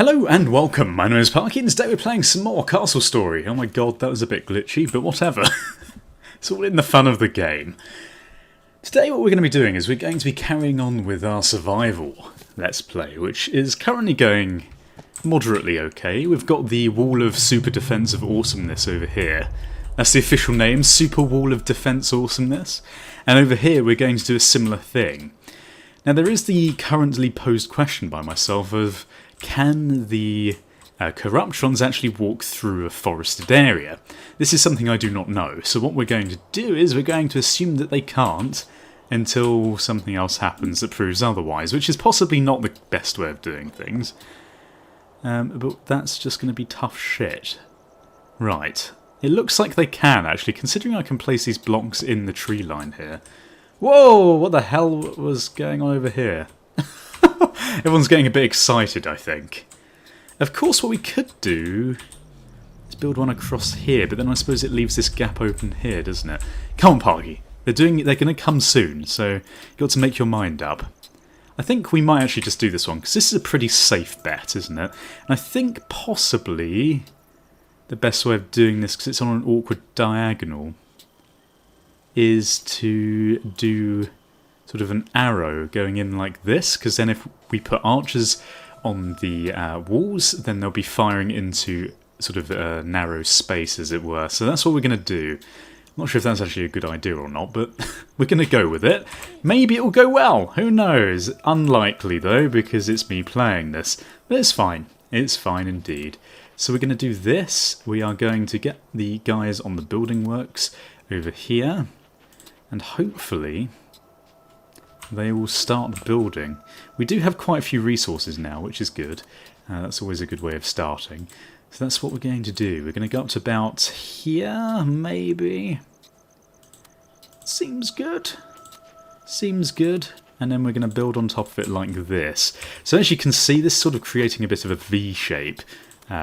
Hello and welcome, my name is Parky and today we're playing some more Castle Story. Oh my god, that was a bit glitchy, but whatever. It's all in the fun of the game. Today what we're going to be doing is we're going to be carrying on with our survival Let's Play, which is currently going moderately okay. We've got the Wall of Super Defensive Awesomeness over here. That's the official name, Super Wall of Defense Awesomeness. And over here we're going to do a similar thing. Now there is the currently posed question by myself of, can the Corruptrons actually walk through a forested area? This is something I do not know, so what we're going to do is we're going to assume that they can't until something else happens that proves otherwise, which is possibly not the best way of doing things. But that's just going to be tough shit. Right. It looks like they can, actually, considering I can place these blocks in the tree line here. Whoa! What the hell was going on over here? Everyone's getting a bit excited, I think. Of course, what we could do is build one across here, but then I suppose it leaves this gap open here, doesn't it? Come on, Parky. They're going to come soon, so you've got to make your mind up. I think we might actually just do this one, because this is a pretty safe bet, isn't it? And I think possibly the best way of doing this, because it's on an awkward diagonal, is to do sort of an arrow going in like this, because then if we put archers on the walls, then they'll be firing into sort of a narrow space, as it were. So that's what we're going to do. I'm not sure if that's actually a good idea or not, but we're going to go with it. Maybe it'll go well, who knows? Unlikely though, because it's me playing this. But it's fine. It's fine indeed. So we're going to do this. We are going to get the guys on the building works over here, and hopefully they will start building. We do have quite a few resources now, which is good. That's always a good way of starting. So that's what we're going to do. We're going to go up to about here, maybe. Seems good. Seems good. And then we're going to build on top of it like this. So as you can see, this is sort of creating a bit of a V shape.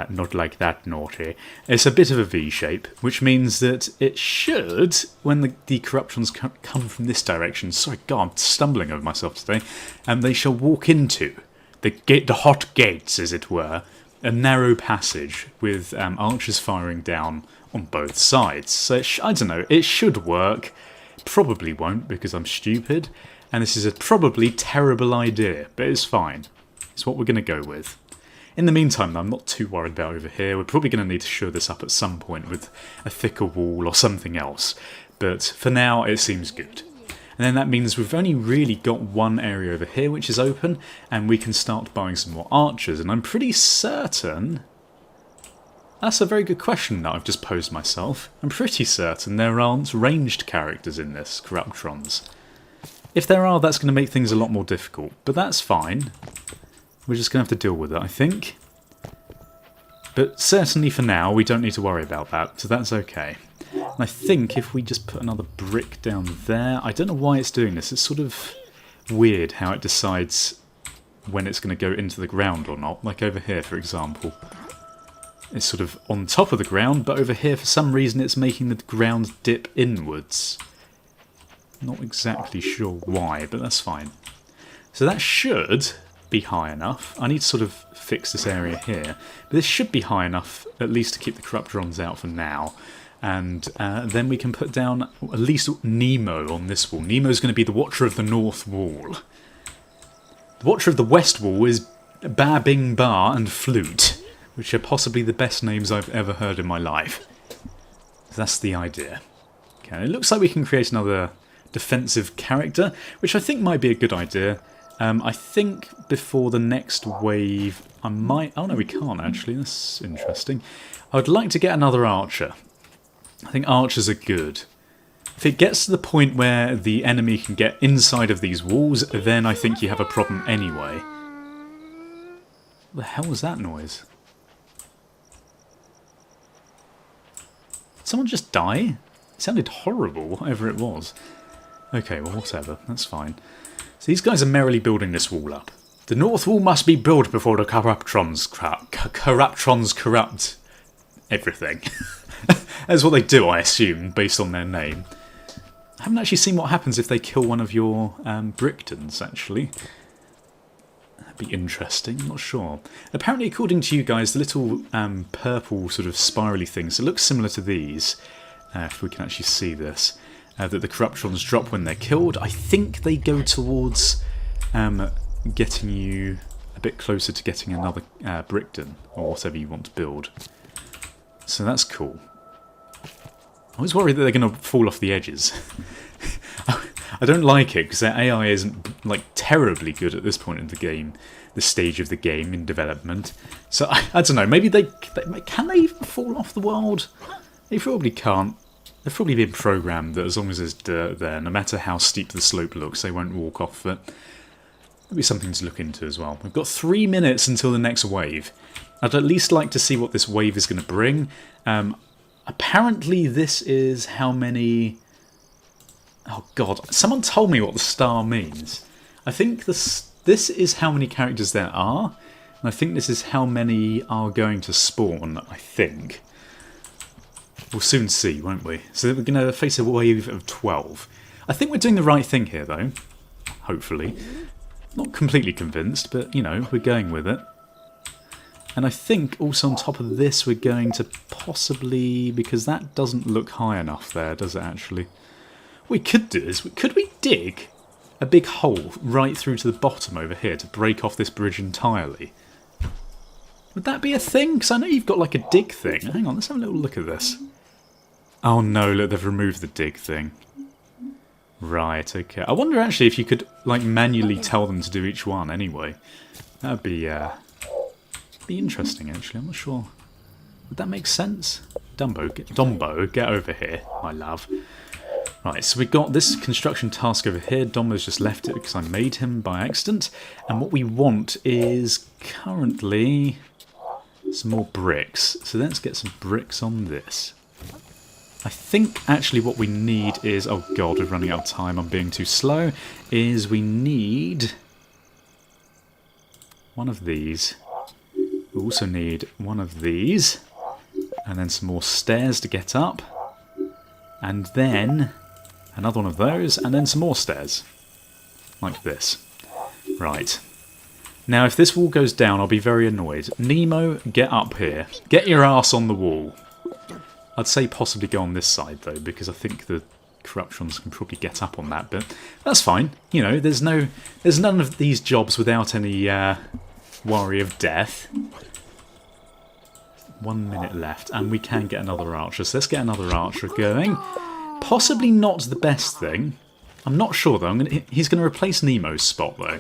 Not like that, naughty. It's a bit of a V shape, which means that it should, when the Corruptrons come from this direction, sorry, God, I'm stumbling over myself today, they shall walk into the hot gates, as it were, a narrow passage with archers firing down on both sides. So I don't know, it should work. Probably won't, because I'm stupid, and this is a probably terrible idea, but it's fine. It's what we're going to go with. In the meantime, though, I'm not too worried about over here. We're probably going to need to shore this up at some point with a thicker wall or something else. But for now, it seems good. And then that means we've only really got one area over here which is open, and we can start buying some more archers. And I'm pretty certain... That's a very good question that I've just posed myself. I'm pretty certain there aren't ranged characters in this, Corruptrons. If there are, that's going to make things a lot more difficult. But that's fine. We're just going to have to deal with it, I think. But certainly for now, we don't need to worry about that, so that's okay. And I think if we just put another brick down there... I don't know why it's doing this. It's sort of weird how it decides when it's going to go into the ground or not. Like over here, for example. It's sort of on top of the ground, but over here, for some reason, it's making the ground dip inwards. Not exactly sure why, but that's fine. So that should be high enough. I need to sort of fix this area here, but this should be high enough at least to keep the Corruptrons out for now, and then we can put down at least Nemo on this wall. Nemo's going to be the Watcher of the North Wall. The Watcher of the West Wall is Ba Bing Ba and Flute, which are possibly the best names I've ever heard in my life. So that's the idea. Okay, it looks like we can create another defensive character, which I think might be a good idea. I think before the next wave I might... Oh no, we can't actually, that's interesting. I would like to get another archer. I think archers are good. If it gets to the point where the enemy can get inside of these walls, then I think you have a problem anyway. What the hell was that noise? Did someone just die? It sounded horrible, whatever it was. Okay, well whatever, that's fine. So these guys are merrily building this wall up. The North Wall must be built before the Corruptrons corrupt everything. That's what they do, I assume, based on their name. I haven't actually seen what happens if they kill one of your Bricktons, actually. That'd be interesting, I'm not sure. Apparently, according to you guys, the little purple sort of spirally things, it looks similar to these, if we can actually see this, that the corruptions drop when they're killed. I think they go towards getting you a bit closer to getting another Brickton, or whatever you want to build. So that's cool. I was worried that they're going to fall off the edges. I don't like it because their AI isn't like terribly good at this point in the game, this stage of the game in development. So I don't know. Maybe can they even fall off the world? They probably can't. They've probably been programmed that as long as there's dirt there, no matter how steep the slope looks, they won't walk off it. That'd be something to look into as well. We've got 3 minutes until the next wave. I'd at least like to see what this wave is going to bring. Apparently this is how many... Oh god, someone told me what the star means. I think this is how many characters there are, and I think this is how many are going to spawn, I think. We'll soon see, won't we? So we're going to face a wave of 12. I think we're doing the right thing here, though. Hopefully. Not completely convinced, but, you know, we're going with it. And I think also on top of this we're going to possibly... Because that doesn't look high enough there, does it actually? What we could do is... Could we dig a big hole right through to the bottom over here to break off this bridge entirely? Would that be a thing? Because I know you've got like a dig thing. Hang on, let's have a little look at this. Oh no, look, they've removed the dig thing. Right, okay. I wonder actually if you could like manually tell them to do each one anyway. That would be interesting actually, I'm not sure. Would that make sense? Dombo, get over here, my love. Right, so we've got this construction task over here. Dombo's just left it because I made him by accident. And what we want is currently some more bricks. So let's get some bricks on this. I think actually what we need is... Oh god, we're running out of time, I'm being too slow. Is we need one of these. We also need one of these. And then some more stairs to get up. And then another one of those. And then some more stairs. Like this. Right. Now if this wall goes down, I'll be very annoyed. Nemo, get up here. Get your ass on the wall. I'd say possibly go on this side though, because I think the corruptions can probably get up on that, but that's fine. You know, there's none of these jobs without any worry of death. 1 minute left, and we can get another archer. So let's get another archer going. Possibly not the best thing. I'm not sure though. He's going to replace Nemo's spot though.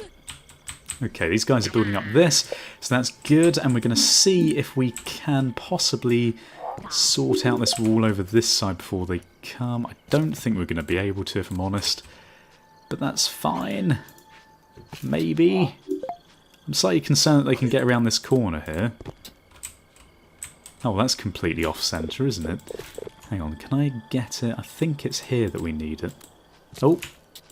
Okay, these guys are building up this, so that's good, and we're going to see if we can possibly sort out this wall over this side before they come. I don't think we're going to be able to, if I'm honest, but that's fine. Maybe. I'm slightly concerned that they can get around this corner here. Oh, that's completely off-centre, isn't it? Hang on, can I get it? I think it's here that we need it. Oh,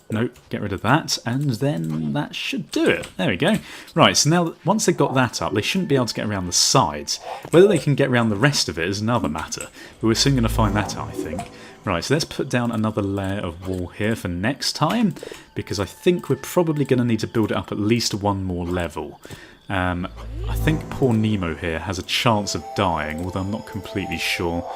no, get rid of that, and then that should do it. There we go. Right, so now, once they've got that up, they shouldn't be able to get around the sides. Whether they can get around the rest of it is another matter, but we're soon going to find that out, I think. Right, so let's put down another layer of wall here for next time, because I think we're probably going to need to build it up at least one more level. I think poor Nemo here has a chance of dying, although I'm not completely sure.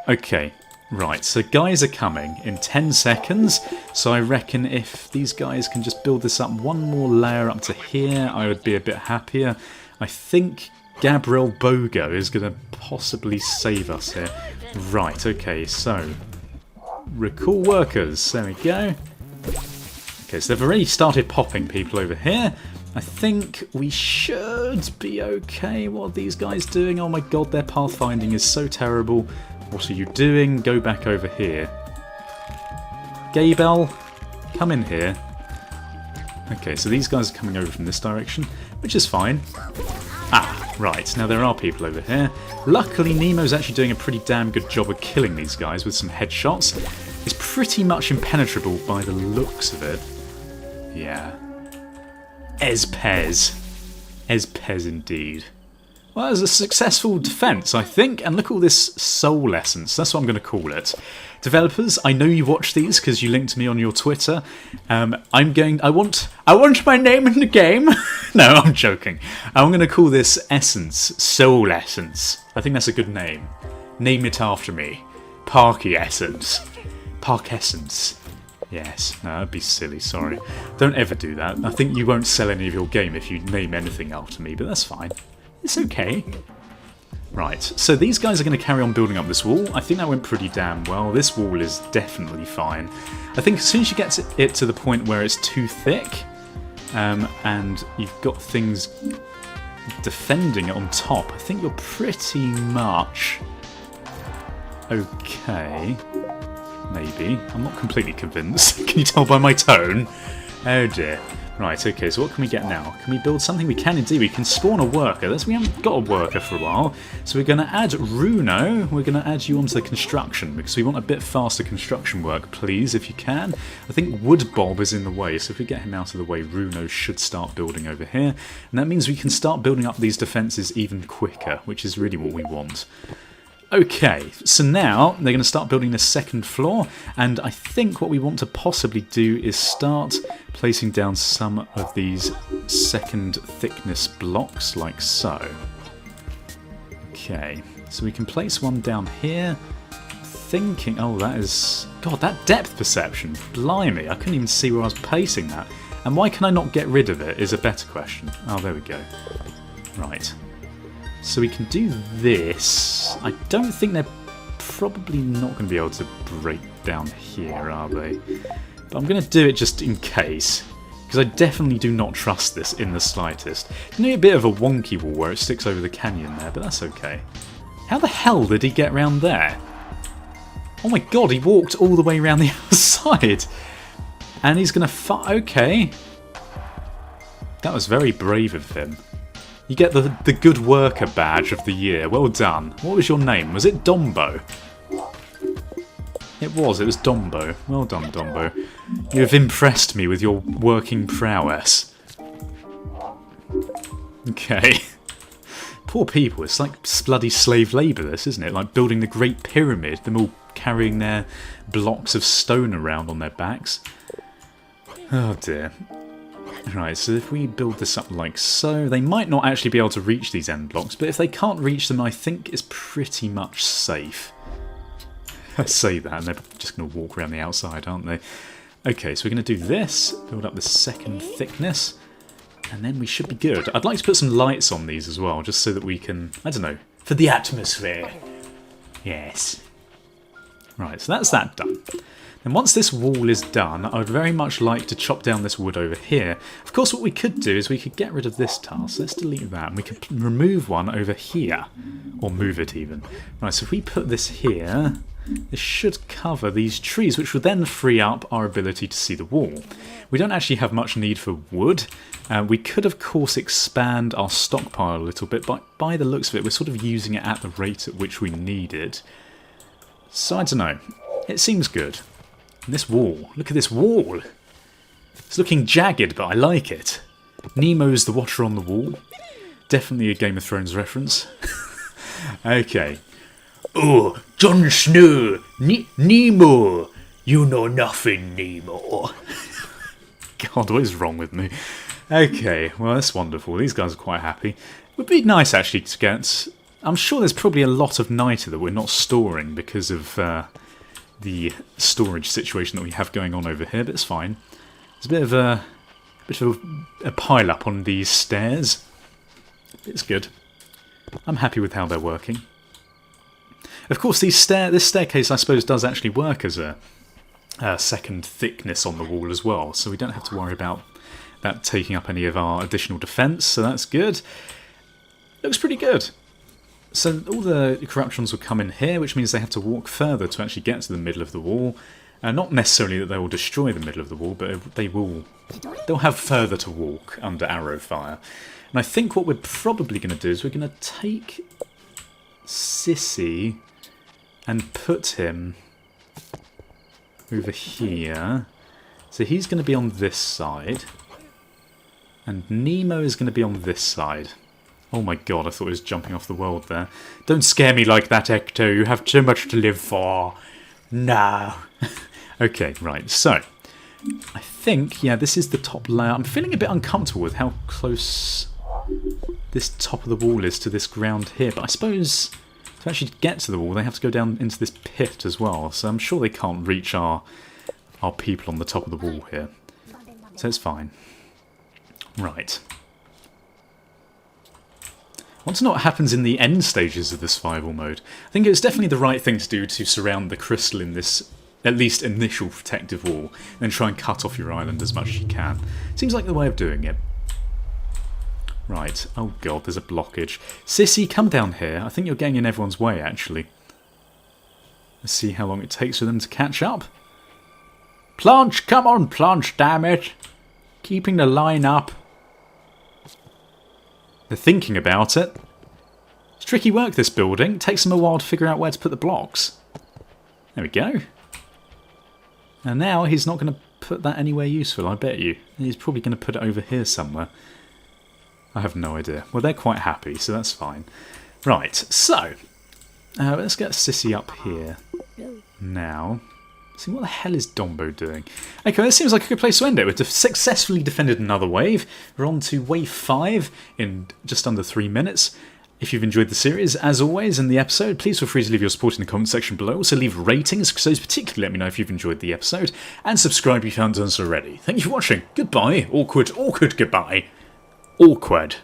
Okay. Right, so guys are coming in 10 seconds, so I reckon if these guys can just build this up one more layer up to here, I would be a bit happier. I think Gabriel Bogo is going to possibly save us here. Right, okay, so recall workers, there we go. Okay, so they've already started popping people over here. I think we should be okay. What are these guys doing? Oh my god, their pathfinding is so terrible. What are you doing? Go back over here. Gaybel, come in here. Okay, so these guys are coming over from this direction, which is fine. Ah, right, now there are people over here. Luckily, Nemo's actually doing a pretty damn good job of killing these guys with some headshots. It's pretty much impenetrable by the looks of it. Yeah. Espez. Espez indeed. Well, it was a successful defense, I think, and look at all this soul essence. That's what I'm going to call it. Developers, I know you watch these because you linked me on your Twitter. I want my name in the game. No, I'm joking. I'm going to call this Essence, Soul Essence. I think that's a good name. Name it after me. Parky Essence. Park Essence. Yes, no, that'd be silly, sorry. Don't ever do that. I think you won't sell any of your game if you name anything after me, but that's fine. It's okay. Right, so these guys are going to carry on building up this wall. I think that went pretty damn well. This wall is definitely fine. I think as soon as you get it to the point where it's too thick, and you've got things defending it on top, I think you're pretty much okay. Maybe. I'm not completely convinced. Can you tell by my tone? Oh dear. Right, okay, so what can we get now? Can we build something? We can indeed. We can spawn a worker. We haven't got a worker for a while. So we're going to add Runo. We're going to add you onto the construction because we want a bit faster construction work, please, if you can. I think Wood Bob is in the way, so if we get him out of the way, Runo should start building over here. And that means we can start building up these defences even quicker, which is really what we want. Okay, so now they're going to start building the second floor, and I think what we want to possibly do is start placing down some of these second thickness blocks, like so. Okay, so we can place one down here, thinking, oh that is, god, that depth perception, blimey, I couldn't even see where I was placing that. And why can I not get rid of it is a better question. Oh, there we go. Right. So we can do this. I don't think they're probably not going to be able to break down here, are they? But I'm going to do it just in case, because I definitely do not trust this in the slightest. It's going to be a bit of a wonky wall where it sticks over the canyon there, but that's okay. How the hell did he get round there? Oh my god, he walked all the way around the outside. And he's going to okay. That was very brave of him. You get the Good Worker badge of the year. Well done. What was your name? Was it Dombo? It was Dombo. Well done, Dombo. You have impressed me with your working prowess. Okay. Poor people. It's like bloody slave labour, this, isn't it? Like building the Great Pyramid. Them all carrying their blocks of stone around on their backs. Oh dear. Right, so if we build this up like so, they might not actually be able to reach these end blocks, but if they can't reach them, I think it's pretty much safe. I say that, and they're just going to walk around the outside, aren't they? Okay, so we're going to do this, build up the second thickness, and then we should be good. I'd like to put some lights on these as well, just so that we can, I don't know, for the atmosphere. Yes. Right, so that's that done. And once this wall is done, I would very much like to chop down this wood over here. Of course, what we could do is we could get rid of this tile. So let's delete that, and we could remove one over here. Or move it even. Right, so if we put this here, this should cover these trees, which would then free up our ability to see the wall. We don't actually have much need for wood. We could, of course, expand our stockpile a little bit, but by the looks of it, we're sort of using it at the rate at which we need it. So I don't know. It seems good. And this wall. Look at this wall. It's looking jagged, but I like it. Nemo's the Watcher on the Wall. Definitely a Game of Thrones reference. Okay. Oh, Jon Snow. Nemo. You know nothing, Nemo. God, what is wrong with me? Okay, well, that's wonderful. These guys are quite happy. It would be nice, actually, to get... I'm sure there's probably a lot of niter that we're not storing because of... the storage situation that we have going on over here, but it's fine. There's a bit of a pile up on these stairs. It's good. I'm happy with how they're working. Of course, this staircase, I suppose, does actually work as a second thickness on the wall as well, so we don't have to worry about that taking up any of our additional defence, so that's good. Looks pretty good. So all the corruptions will come in here, which means they have to walk further to actually get to the middle of the wall. Not necessarily that they will destroy the middle of the wall, but they'll have further to walk under arrow fire. And I think what we're probably going to do is we're going to take Sissy and put him over here. So he's going to be on this side, and Nemo is going to be on this side. Oh my god, I thought he was jumping off the world there. Don't scare me like that, Ecto. You have too much to live for. No. Okay, right, so I think, yeah, this is the top layer. I'm feeling a bit uncomfortable with how close this top of the wall is to this ground here, but I suppose to actually get to the wall they have to go down into this pit as well, so I'm sure they can't reach our people on the top of the wall here. So it's fine. Right. I want to know what happens in the end stages of the survival mode. I think it's definitely the right thing to do to surround the crystal in this at least initial protective wall, and then try and cut off your island as much as you can. Seems like the way of doing it. Right, oh god, there's a blockage. Sissy, come down here. I think you're getting in everyone's way, actually. Let's see how long it takes for them to catch up. Planche, come on, Planche, damn it! Keeping the line up. They're thinking about it. It's tricky work, this building. It takes them a while to figure out where to put the blocks. There we go. And now he's not going to put that anywhere useful, I bet you. He's probably going to put it over here somewhere. I have no idea. Well, they're quite happy, so that's fine. Right, so let's get Sissy up here now. See, what the hell is Dombo doing? Okay, this seems like a good place to end it. We've successfully defended another wave. We're on to wave 5 in just under 3 minutes. If you've enjoyed the series, as always, in the episode, please feel free to leave your support in the comment section below. Also leave ratings, because those particularly let me know if you've enjoyed the episode. And subscribe if you haven't done so already. Thank you for watching. Goodbye. Awkward, awkward goodbye. Awkward.